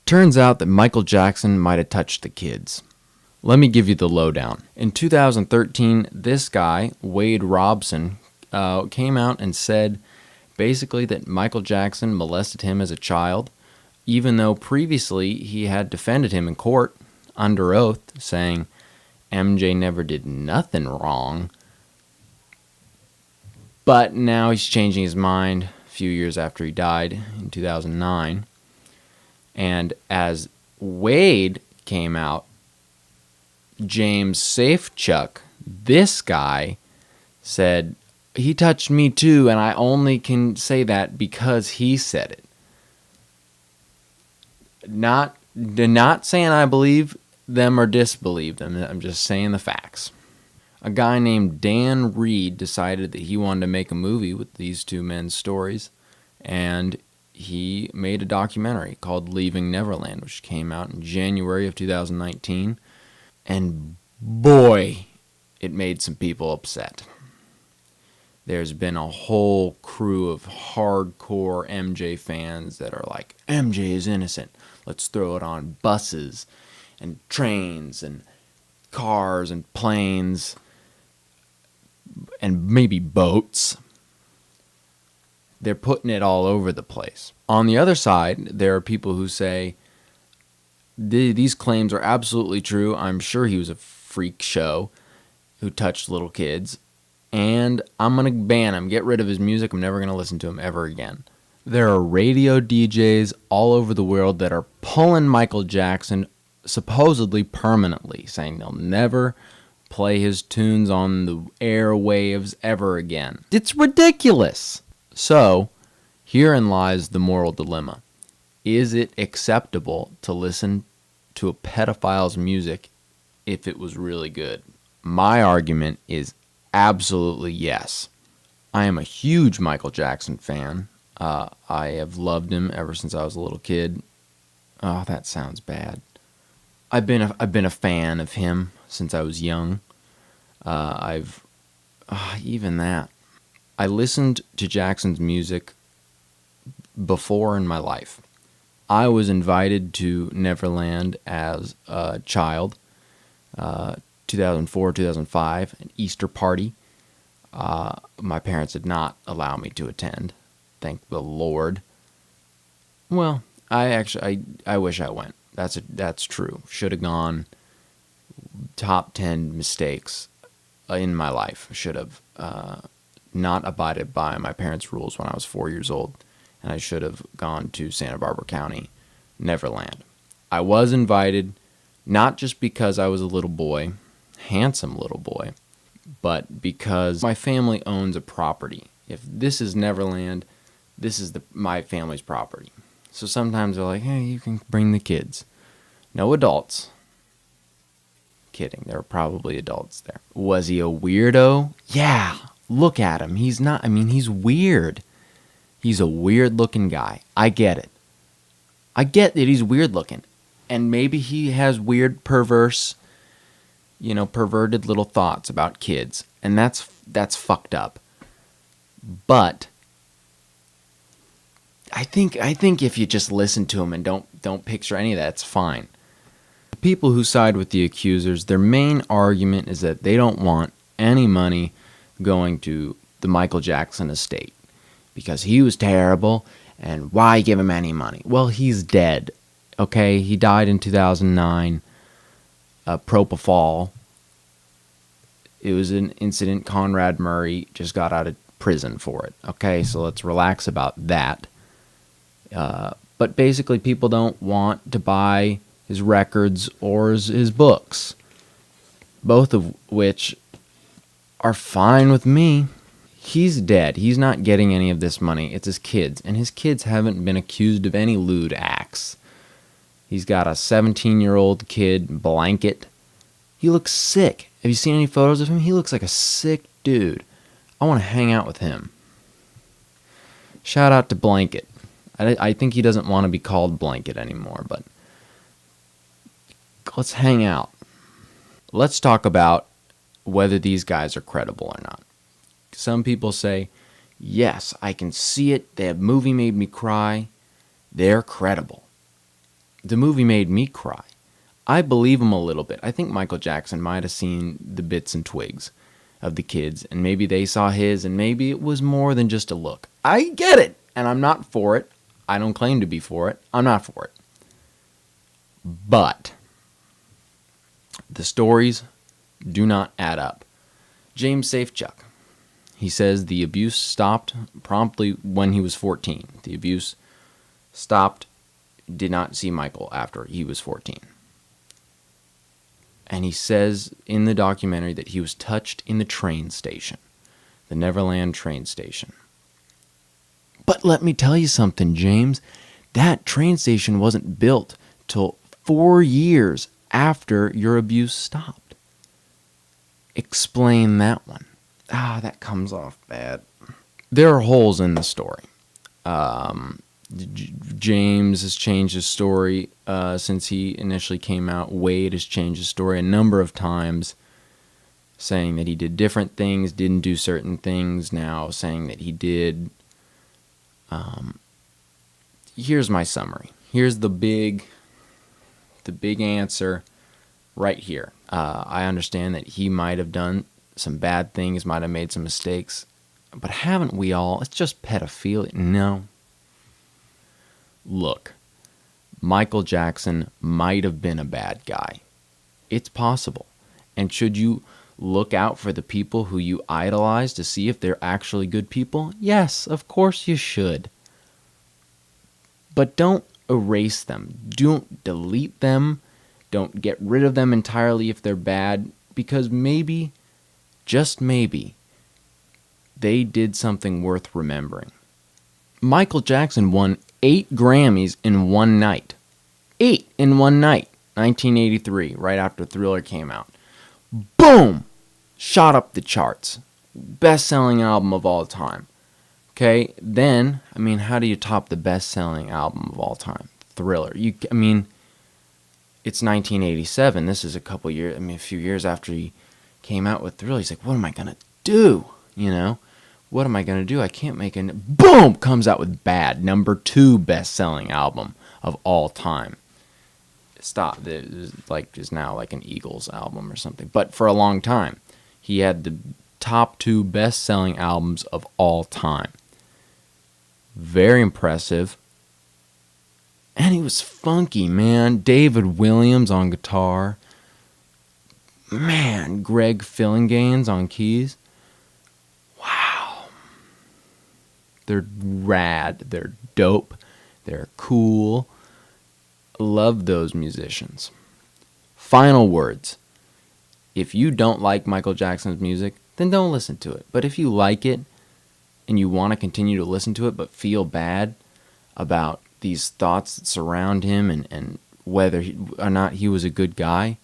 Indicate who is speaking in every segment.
Speaker 1: Turns out that Michael Jackson might have touched the kids. Let me give you the lowdown. In 2013, this guy, Wade Robson, came out and said basically that Michael Jackson molested him as a child, even though previously he had defended him in court under oath, saying MJ never did nothing wrong. But now he's changing his mind a few years after he died in 2009. And as Wade came out, James Safechuck, this guy, said, he touched me too, and I only can say that because he said it. Not saying I believe them or disbelieve them. I'm just saying the facts. A guy named Dan Reed decided that he wanted to make a movie with these two men's stories, and he made a documentary called Leaving Neverland, which came out in January of 2019, and boy, it made some people upset. There's been a whole crew of hardcore MJ fans that are like, MJ is innocent. Let's throw it on buses and trains and cars and planes and maybe boats. They're putting it all over the place. On the other side, there are people who say, these claims are absolutely true. I'm sure he was a freak show who touched little kids. And I'm going to ban him, get rid of his music. I'm never going to listen to him ever again. There are radio DJs all over the world that are pulling Michael Jackson supposedly permanently, saying they'll never play his tunes on the airwaves ever again. It's ridiculous. So, herein lies the moral dilemma. Is it acceptable to listen to a pedophile's music if it was really good? My argument is absolutely yes. I am a huge Michael Jackson fan. I have loved him ever since I was a little kid. Oh, that sounds bad. I've been a fan of him since I was young. Even that. I listened to Jackson's music before in my life. I was invited to Neverland as a child, 2004, 2005, an Easter party. My parents did not allow me to attend. Thank the Lord. Well, I wish I went. That's true. Should have gone. Top 10 mistakes in my life. Should have not abided by my parents' rules when I was 4 years old, and I should have gone to Santa Barbara County, Neverland. I was invited, not just because I was a little boy, handsome little boy, but because my family owns a property. If this is Neverland, this is my family's property. So sometimes they're like, hey, you can bring the kids. No adults. Kidding, there were probably adults there. Was he a weirdo? Yeah, look at him. He's weird. He's a weird-looking guy. I get it. I get that he's weird-looking. And maybe he has weird, perverted little thoughts about kids. And that's fucked up. But I think if you just listen to him and don't picture any of that, it's fine. The people who side with the accusers, their main argument is that they don't want any money going to the Michael Jackson estate because he was terrible, and why give him any money? Well, he's dead. Okay, he died in 2009. Propofol. It was an incident. Conrad Murray just got out of prison for it. Okay, so let's relax about that. But basically, people don't want to buy his records or his books, both of which are fine with me. He's dead. He's not getting any of this money. It's his kids, and his kids haven't been accused of any lewd acts. He's got a 17-year-old kid, Blanket. He looks sick. Have you seen any photos of him? He looks like a sick dude. I want to hang out with him. Shout out to Blanket. I think he doesn't want to be called Blanket anymore, but let's hang out. Let's talk about whether these guys are credible or not. Some people say, yes, I can see it. The movie made me cry. They're credible. The movie made me cry. I believe him a little bit. I think Michael Jackson might have seen the bits and twigs of the kids, and maybe they saw his, and maybe it was more than just a look. I get it, and I'm not for it. I don't claim to be for it. I'm not for it. But the stories do not add up. James Safechuck, he says the abuse stopped promptly when he was 14. The abuse stopped, did not see Michael after he was 14. And he says in the documentary that he was touched in the train station, the Neverland train station. But let me tell you something, James. That train station wasn't built till 4 years after your abuse stopped. Explain that one. That comes off bad. There are holes in the story. James has changed his story since he initially came out. Wade has changed his story a number of times, saying that he did different things, didn't do certain things, now saying that he did. Here's my summary. Here's the big answer right here. I understand that he might have done some bad things, might have made some mistakes, but haven't we all? It's just pedophilia. No. Look, Michael Jackson might have been a bad guy. It's possible. And should you look out for the people who you idolize to see if they're actually good people? Yes, of course you should. But don't erase them. Don't delete them. Don't get rid of them entirely if they're bad, because maybe, just maybe, they did something worth remembering. Michael Jackson won 8 Grammys in one night. 8 in one night. 1983, right after Thriller came out. Boom! Shot up the charts. Best-selling album of all time. Okay, then, how do you top the best-selling album of all time? Thriller. It's 1987. This is a few years after he came out with Thriller. He's like, what am I going to do? What am I going to do? I can't make it. Boom! Comes out with Bad, number 2 best-selling album of all time. Stop. Is now like an Eagles album or something. But for a long time, he had the top 2 best-selling albums of all time. Very impressive. And he was funky, man. David Williams on guitar. Man, Greg Fillinganes on keys. Wow. They're rad. They're dope. They're cool. Love those musicians. Final words. If you don't like Michael Jackson's music, then don't listen to it. But if you like it and you want to continue to listen to it but feel bad about these thoughts that surround him and whether or not he was a good guy,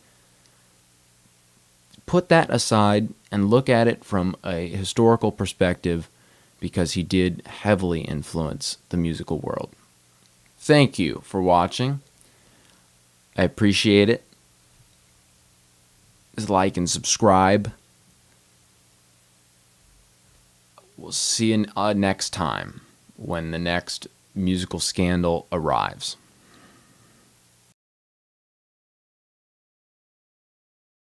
Speaker 1: put that aside and look at it from a historical perspective, because he did heavily influence the musical world. Thank you for watching. I appreciate it. Just like and subscribe. We'll see you next time when the next musical scandal arrives.